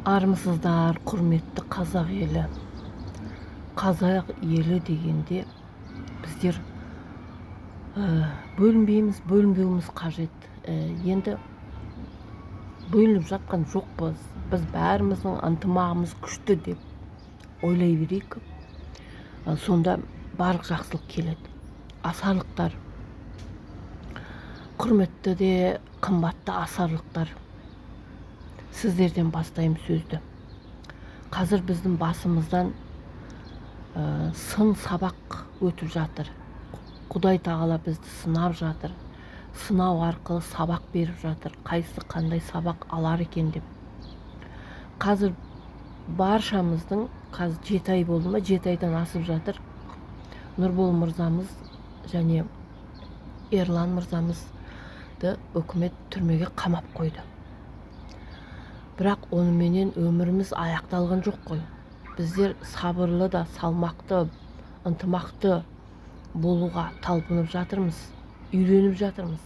Армысыздар, құрметті қазақ елі. Қазақ елі дегенде біздер бөлінбеуіміз қажет. Енді бөлініп жатқан жоқпыз. Біз бәріміздің ынтымағымыз күшті деп ойлай берейік. Сонда барлық жақсылық келеді. Асарлықтар, құрметті де қымбатты асарлықтар, сіздерден бастаймын сөзді. Қазір біздің басымыздан сын сабақ өтіп жатыр. Құдай тағала бізді сынап жатыр. Сынау арқылы сабақ беріп жатыр. Қайсы қандай сабақ алар екен деп. Қазір баршамыздың 7 ай болды ма, 7 айдан асып жатыр. Нұрбол мырзамыз және Ерлан мырзамызды үкімет түрмеге қамап қойды. Бірақ оныменен өміріміз аяқталған жоқ қой. Біздер сабырлы да салмақты, ынтымақты болуға талпынып жатырмыз, үйреніп жатырмыз.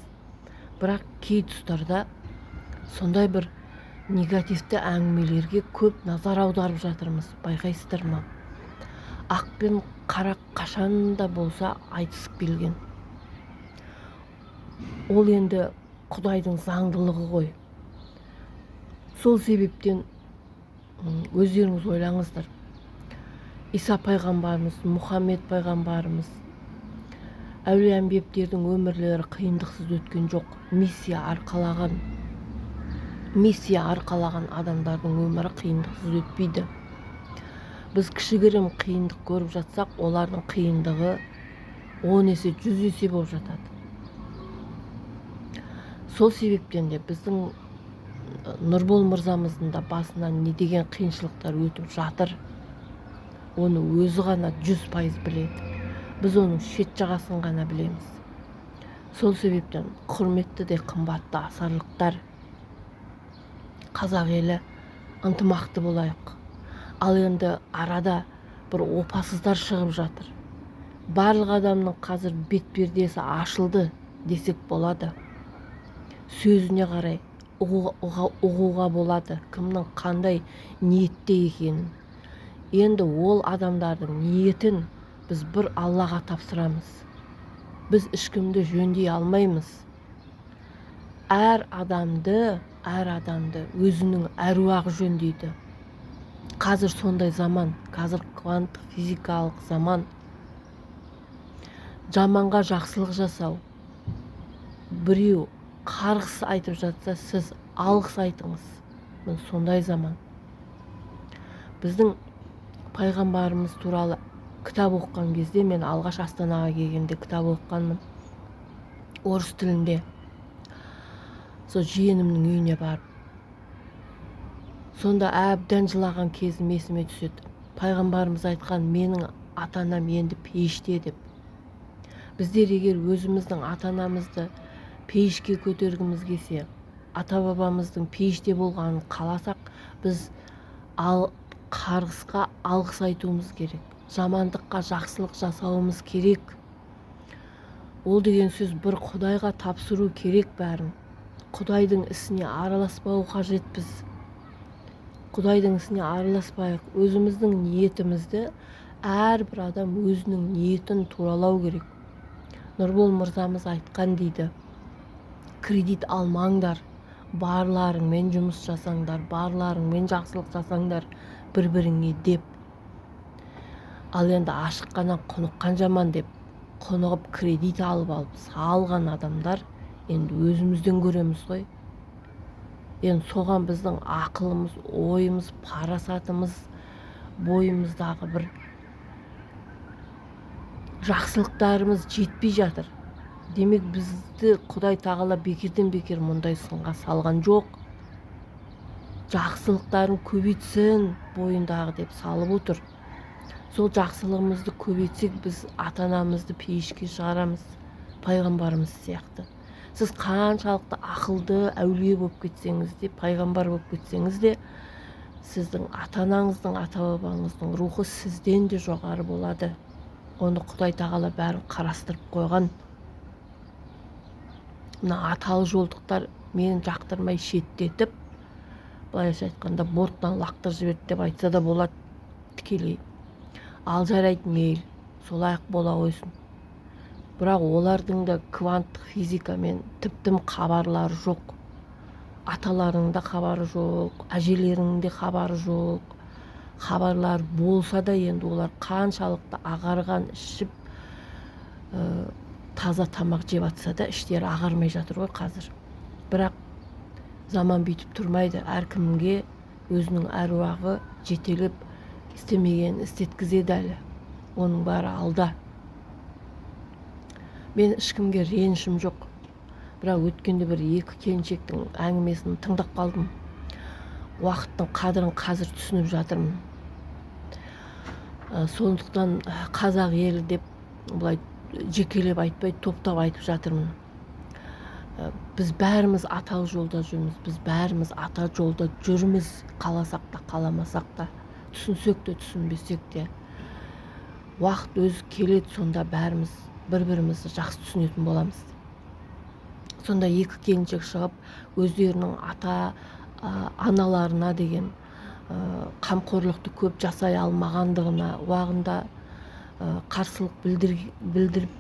Бірақ кей тұстарда сондай бір негативті әңгімелерге көп назар аударып жатырмыз. Байқайсыздар ма? Ақ пен қара қашанда болса айтысып келген. Ол енді Құдайдың заңдылығы ғой. Сол себептен өздеріңіз ойлаңыздар. Иса пайғамбарымыз, Мұхаммед пайғамбарымыз, әулие әмбиептердің өмірлері қиындықсыз өткен жоқ. Миссия арқалаған адамдардың өмірі қиындықсыз өтпейді. Біз кішігірім қиындық көріп жатсақ, олардың қиындығы 10 есе, 100 есе болып жатады. Сол себептен де біздің Нұрбол мырзамыздың да басынан не деген қиыншылықтар өтіп жатыр, оны өзі ғана 100% біледі. Біз оның шет жағасын ғана білеміз. Сол себептен құрметті де қымбатты асарлықтар, қазақ елі ынтымақты болайық. Ал енді арада бір опасыздар шығып жатыр. Барлық адамның қазір бетпердесі ашылды десек болады. Сөзіне қарай ұғуға болады кімнің қандай ниетте екенін. Енді ол адамдардың ниетін біз бір Аллаға тапсырамыз. Біз ешкімді жөндей алмаймыз. Әр адамды өзінің әруағы жөндейді. Қазір сондай заман, қазір кванттық физикалық заман. Жаманға жақсылық жасау. Біреу қарғыс айтып жатса, сіз алғыс айтыңыз. Сондай заман. Біздің пайғамбарымыз туралы кітап оқыған кезде, мен алғаш Астанаға келгенде кітап оқығанмын. Орыс тілінде. Сол жиенімнің үйіне барып. Сонда әбден жылаған кезім есіме түседі. Пайғамбарымыз айтқан, менің ата-анам енді пейіште деп. Біздер егер өзіміздің ата-анамызды пейішке көтергіміз келсе, ата-бабамыздың пейіште болғанын қаласақ, біз қарғысқа алғыс айтуымыз керек. Жамандыққа жақсылық жасауымыз керек. Ол деген сөз бір Құдайға тапсыру керек бәрін. Құдайдың ісіне араласпау қажет біз. Құдайдың ісіне араласпайық. Өзіміздің ниетімізді әрбір адам өзінің ниетін туралау керек. Нұрбол мырзамыз айтқан дейді, кредит алмаңдар, барларыңмен жұмыс жасаңдар, барларыңмен жақсылық жасаңдар бір-біріңе деп. Ал енді ашыққаннан құныққан жаман деп, құнығып кредит алып салған адамдар енді өзімізден көреміз ғой. Енді соған біздің ақылымыз, ойымыз, парасатымыз, бойымыздағы бір жақсылықтарымыз жетпей жатыр. Демек бізді Құдай тағала бекерден бекер мұндай сынға салған жоқ. Жақсылықтарын көбейтсін бойындағы деп салып отыр. Сол жақсылығымызды көбейтсек, біз ата-анамызды пейішке шығарамыз, пайғамбарымыз сияқты. Сіз қаншалықты ақылды әулие болып кетсеңіз де, пайғамбар болып кетсеңіз де, сіздің ата-анаңыздың, ата-бабаңыздың рухы сізден де жоғары болады. Оны Құдай тағала бәрін қарастырып қойған. Мына аталы жолдықтар мені жақтырмай шеттетіп, былайша айтқанда бортынан лақтырып жіберді деп айтса да болады тікелей. Ал жарайды, мейлі, солай-ақ бола қойсын. Бірақ олардың да кванттық физикамен тіптім хабарлары жоқ. Аталарының да хабары жоқ, әжелерінің де хабары жоқ. Хабарлар болса да енді олар қаншалықты ағарған, ішіп таза тамақ жеп атса да іштері ағармай жатыр ғой қазір. Бірақ заман бүйтіп тұрмайды. Әркімге өзінің әруағы жетелеп істемеген істеткізеді әлі. Оның бәрі алда. Мен ешкімге ренішім жоқ. Бірақ өткенде бір екі келіншектің әңгімесін тыңдап қалдым. Уақыттың қадірін қазір түсініп жатырмын. Сондықтан қазақ елі деп бұлай жекелеп айтпай, топтап айтып жатырмын. Біз бәріміз ата жолда жүрміз. Біз бәріміз ата жолда жүрміз. Қаласақ та, қаламасақ та, түсінсек те, түсінбесек те. Уақыт өзі келеді, сонда бәріміз бір-бірімізді жақсы түсінетін боламыз. Сонда екі келіншек шығып, өздерінің аналарына деген қамқорлықты көп жасай алмағандығына уағында қарсылық білдіріп,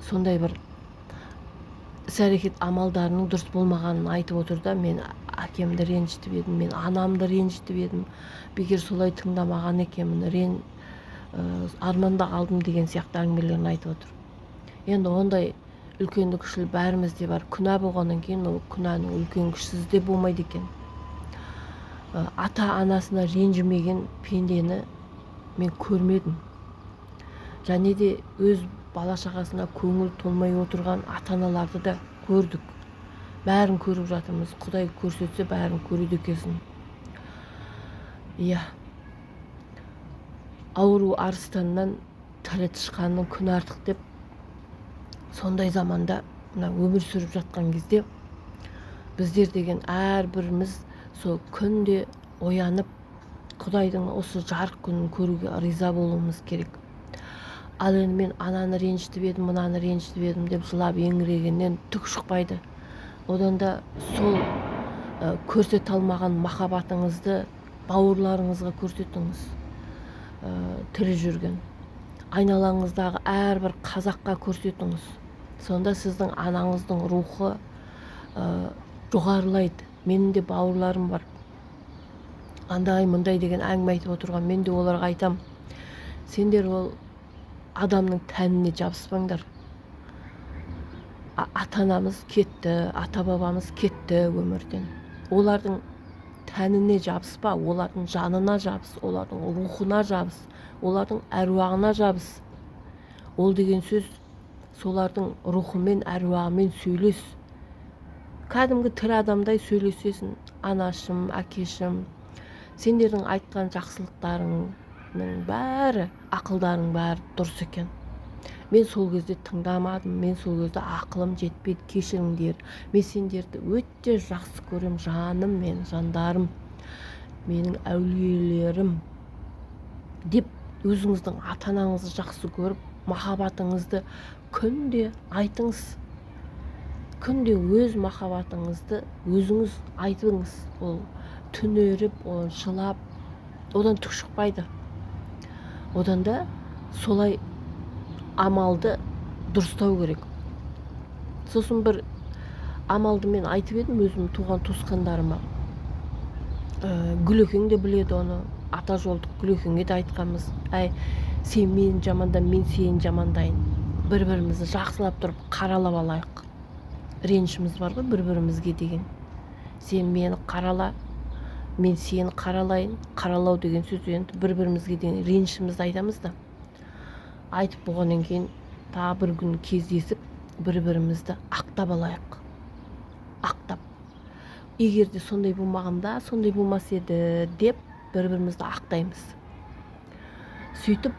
сондай бір іс-әрекет амалдарының дұрыс болмағанын айтып отыр да, мен әкемді ренжітіп едім, мен анамды ренжітіп едім, бекер солай тыңдамаған екенмін, арманда қалдым деген сияқты әңгімелерін айтып отыр. Енді ондай үлкенді кішілі бәрімізде бар. Күнә болғаннан кейін ол күнәнің үлкен кішісізде болмайды екен. Ата-анасына ренжімеген пендені мен көрмедім. Және де өз бала-шағасына көңіл толмай отырған ата-аналарды да көрдік. Бәрін көріп жатырмыз. Құдай көрсетсе бәрін көреді екенсің. Иә. Ауру арыстаннан тілі тышқанның күні артық деп, сондай заманда өмір сүріп жатқан кезде біздер деген әрбіріміз сол күнде оянып, Құдайдың осы жарық күнін көруге риза болуымыз керек. Ал енді мен ананы ренжітіп едім, мынаны ренжітіп едім деп жылап еңірегеннен түк шықпайды. Одан да сол көрсете алмаған махаббатыңызды бауырларыңызға көрсетіңіз. Тірі жүрген айналаңыздағы әрбір қазаққа көрсетіңіз. Сонда сіздің анаңыздың рухы жоғарылайды. Менің де бауырларым бар, андай мындай деген әңгіме айтып отырған. Мен де оларға айтам, сендер ол адамның тәніне жабыспаңдар. Ата-анамыз кетті, ата-бабамыз кетті өмірден. Олардың тәніне жабыспа, олардың жанына жабыс, олардың рухына жабыс, олардың әруағына жабыс. Ол деген сөз солардың рухымен, әруағымен сөйлес. Кәдімгі тірі адамдай сөйлесесің. Анашым, әкешім, сендердің айтқан жақсылықтарыңның бәрі, ақылдарың бәрі дұрыс екен. Мен сол кезде тыңдамадым, мен сол кезде ақылым жетпеді, кешіріңдер. Мен сендерді өте жақсы көрем, жаным, мен жандарым, менің әулиелерім деп өзіңіздің ата-анаңызды жақсы көріп, махаббатыңызды күнде айтыңыз. Күнде өз махаббатыңызды өзіңіз айтыңыз. Ол түнеріп, ол жылап, одан түк шықпайды. Одан да солай амалды дұрыстау керек. Сосын бір амалды мен айтып едім өзім туған туысқандарыма. Гүлекең де біледі оны, ата жолдық Гүлекеңге де айтқанбыз. Сен мені жаманда, мен сені жамандайын. Бір-бірімізді жақсылап тұрып қаралап алайық. Ренішіміз бар ғой бір-бірімізге деген. Сен мені қарала, мен сені қаралайын. Қаралау деген сөз енді бір-бірімізге деген ренішімізді айтамыз да. Айтып болғаннан кейін тағы бір күн кездесіп, бір-бірімізді ақтап алайық. Ақтап. Егер де сондай болмағанда, сондай болмас еді деп бір-бірімізді ақтаймыз. Сөйтіп,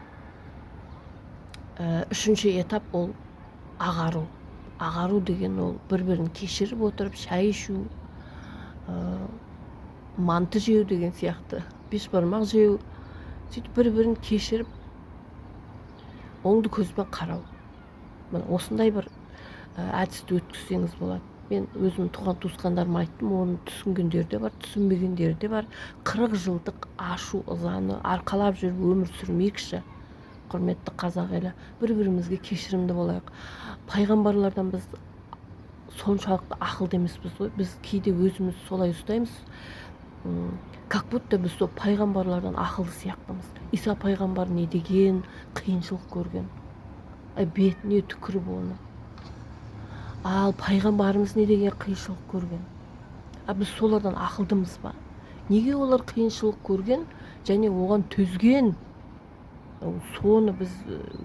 үшінші етап ол ағару. Ағару деген ол бір-бірін кешіріп отырып, шай ішу, манты жеу деген сияқты, бешбармақ жеу. Сөйтіп бір-бірін кешіріп, оңды көзбен қарау. Осындай бір әдісті өткізсеңіз болады. Мен өзім туған туысқандарыма айттым, оны түсінгендер де бар, түсінбегендер де бар. 40 жылдық ашу ызаны арқалап жүріп өмір сүрмейікші. Құрметті қазақ елі, бір-бірімізге кешірімді болайық. Пайғамбарлардан біз соншалықты ақылды емеспіз ғой. Біз кейде өзіміз солай ұстаймыз. Как будто біз сол пайғамбарлардан ақылды сияқтымыз. Иса пайғамбар не деген қиыншылық көрген. Бетіне түкіріп оны. Ал пайғамбарымыз не деген қиыншылық көрген. Біз солардан ақылдымыз ба? Неге олар қиыншылық көрген және оған төзген? Соны біз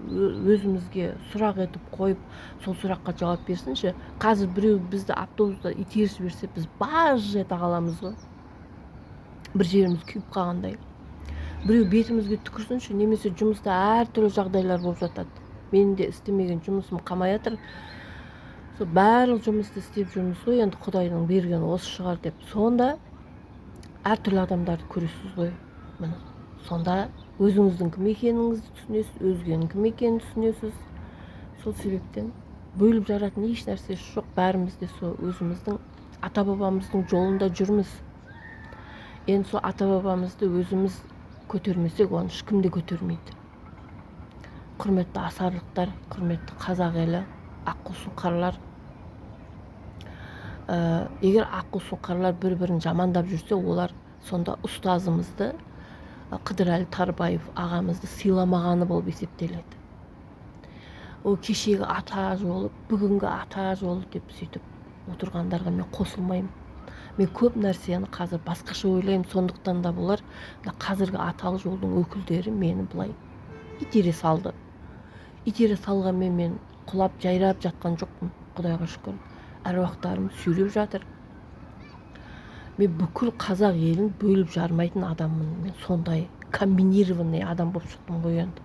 өзімізге сұрақ етіп қойып, сол сұраққа жауап берсінші. Қазір біреу бізді автобуста итеріп жіберсе, біз баж ете қаламыз ғой. Бір жеріміз күйіп қалғандай. Біреу бетімізге түкірсінші, немесе жұмыста әртүрлі жағдайлар болып жатады. Менің де істемеген жұмысым қалмай жатыр. Сол барлық жұмысты істеп жүрміз ғой, енді Құдайдың берген осы шығар деп. Сонда әртүрлі адамдарды көресіз ғой. Міне, сонда өзіңіздің кім екеніңізді түсінесіз, өзгенің кім екенін түсінесіз. Сол себептен бөліп жаратын еш нәрсесі жоқ. Бәріміз де сол өзіміздің ата-бабамыздың жолында жүрміз. Енді сол ата-бабамызды өзіміз көтермесек, оны ешкім де көтермейді. Құрметті асарлықтар, құрметті қазақ елі, аққу сұңқарлар. Егер аққу сұңқарлар бір-бірін жамандап жүрсе, олар сонда ұстазымызды, Қыдырәлі Тарбаев ағамызды сыйламағаны болып есептеледі. Ол кешегі ата жолы, бүгінгі ата жолы деп сөйтіп отырғандарға мен қосылмаймын. Мен көп нәрсені қазір басқаша ойлаймын, сондықтан да болар қазіргі аталы жолдың өкілдері мені былай итере салды. Итере салғанмен мен құлап жайрап жатқан жоқпын, Құдайға шүкір. Әруақтарым сүйреп жатыр. Мен бүкіл қазақ елін бөліп жармайтын адаммын. Мен сондай комбинированный адам болып шықтым ғой енді.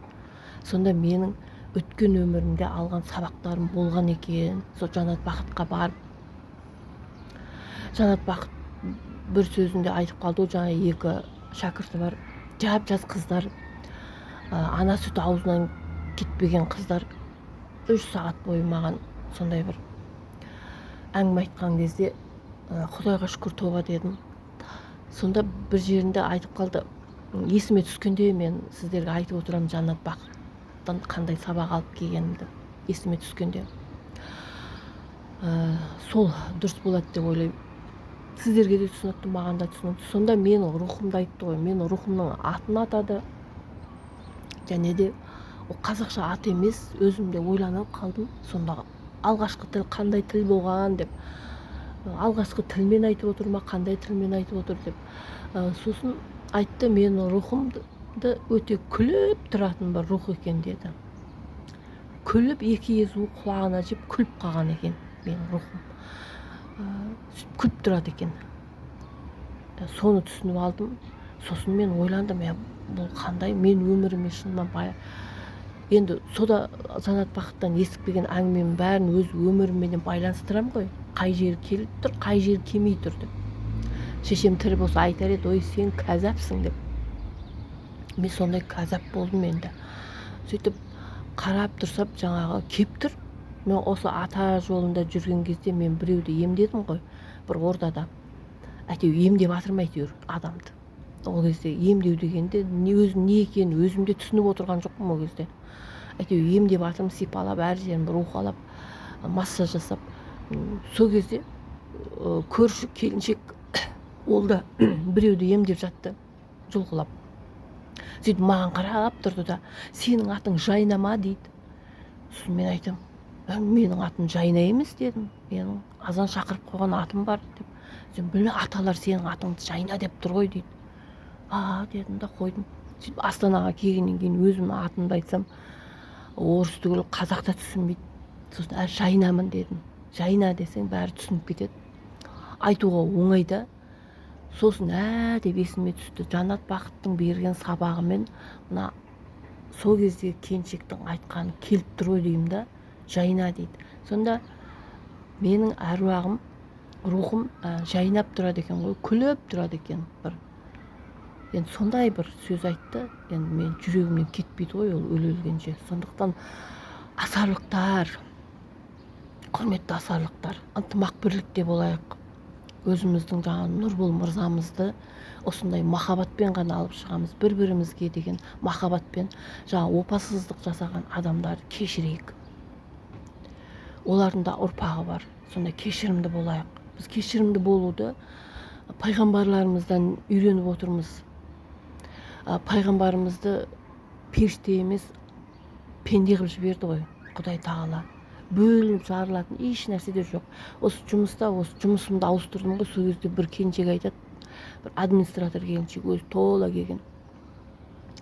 Сонда менің өткен өмірімде алған сабақтарым болған екен. Сол Жанат Бақытқа барып, Жанат Бақыт бір сөзінде айтып қалды, жаңа екі шәкірті бар, жап-жас қыздар, ана сүті аузынан кетпеген қыздар 3 сағат бойы маған сондай бір әңгіме айтқан кезде Құдайға шүкір тоба дедім. Сонда бір жерінде айтып қалды, есіме түскенде мен сіздерге айтып отырамын Жанат Бақыттан қандай сабақ алып келгенімді, есіме түскенде. Сол дұрыс болады деп ойлаймын. Сіздерге де түсінікті, маған да түсінікті. Сонда менің рухымды айтты ғой, менің рухымның атын атады. Және де ол қазақша ат емес, өзімде ойланып қалдым. Сонда алғашқы тіл қандай тіл болған деп, алғашқы тілмен айтып отыр ма, қандай тілмен айтып отыр деп. Сосын айтты, менің рухымды өте күліп тұратын бір рух екен деді. Күліп, екі езуі құлағына жеп күліп қалған екен менің рухым. Күліп тұрады екен. Соны түсініп алдым. Сосын мен ойландым, бұл қандай, мен өміріме шынымен енді сода Жанат Бақыттан естіпеген әңгіменің бәрін өз өміріммен байланыстырам ғой. Қай жері келіп тұр, қай жері келмей тұр деп. Шешем тірі болса айтар еді, ой сен кәзапсың деп. Мен сондай кәзап болдым енді. Сөйтіп қарап тұрсап жаңағы кеп тұр. Мен осы ата жолында жүрген кезде мен біреуді емдедім ғой, бір ордада. Әйтеу емдеп атырмай әйтеуір адамды. Ол кезде емдеу дегенде не екенін өзімде түсініп отырған жоқпын ол кезде. Әйтеу емдеп атырмын, сипалап, әр жерін бір уқалап, массаж жасап. Сол кезде көрші келіншек ол да біреуді емдеп жатты, жұлқылап. Сөйтіп маған қарап тұрды да, сенің атың Жайна ма дейді. Сосын мен айтам, менің атым Жайна емес дедім. Менің азан шақырып қойған атым бар деп. Сен білме, аталар сенің атыңды Жайна деп тұр ғой дейді. Дедім да қойдым. Сөйтіп Астанаға келгеннен кейін өзімнің атымды айтсам, орыс түгілі қазақта түсінбейді. Сосын Жайнамын дедім. Жайна десең бәрі түсініп кетеді. Айтуға оңай да. Сосын деп есіме түсті. Жанат Бақыттың берген сабағымен мына сол кезде келіншектің айтқаны келіп тұр ғой деймін да. Жайна дейді. Сонда менің әруағым, рухым жайнап тұрады екен ғой, күліп тұрады екен бір. Енді сондай бір сөз айтты. Енді мен жүрегімнен кетпейді ғой ол өлгенше. Сондықтан асарлықтар, Құрметті асарлықтар, ынтымақ бірлікте болайық. Өзіміздің жаңағы Нұрбол мырзамызды осындай махаббатпен ғана алып шығамыз. Бір-бірімізге деген махаббатпен жаңағы опасыздық жасаған адамдарды кешірейік. Олардың да ұрпағы бар. Сондай кешірімді болайық. Біз кешірімді болуды пайғамбарларымыздан үйреніп отырмыз. Пайғамбарымызды періште емес, пенде қылып жіберді ғой Құдай тағала. Бөлініп жарылатын еш нәрсе де жоқ. Осы жұмысымды ауыстырдым ғой, сол кезде бір келіншек айтады, бір администратор келіншек, өзі тола келген.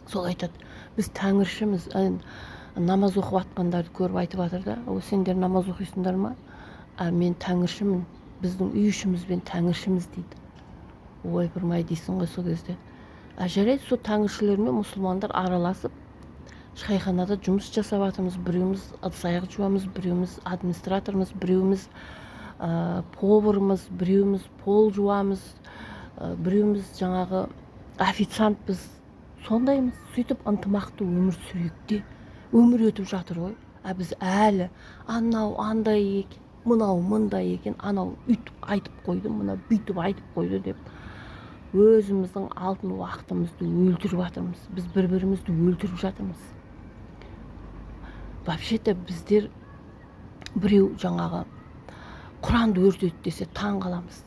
Сол айтады, біз тәңіршіміз. Намаз оқып жатқандарды көріп айтып жатыр да, сендер намаз оқисыңдар ма? Мен тәңіршімін, біздің үй ішімізбен тәңіршіміз дейді. Ойпырмай дейсің ғой сол кезде. Жарайды, сол тәңіршілермен мұсылмандар араласып, шайханада жұмыс жасап жатырмыз. Біреуміз ыдыс-аяқ жуамыз, біреуміз администраторымыз, біреуміз поварымыз, біреуміз пол жуамыз, біреуміз жаңағы официантпыз. Сондаймыз. Сөйтіп ынтымақты өмір сүрейік те. Өмір өтіп жатыр ғой. Біз әлі анау андай екен, мынау мындай екен, анау үйтіп айтып қойды, мынау бүйтіп айтып қойды деп өзіміздің алтын уақытымызды өлтіріп жатырмыз. Біз бір-бірімізді өлтіріп жатырмыз. Вообще-то біздер біреу жаңағы Құранды өртеді десе таң қаламыз.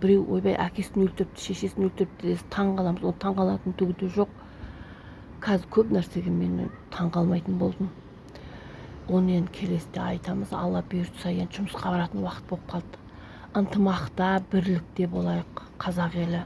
Біреу ойбай әкесін өлтіріпті, шешесін өлтіріпті десе таң қаламыз. Ол таң қалатын түгі де жоқ. Қазір көп нәрсеге мен таң қалмайтын болдым. Оны енді келесіде айтамыз. Алла бұйыртса, енді жұмысқа баратын уақыт болып қалды. Ынтымақта, бірлікте болайық, қазақ елі.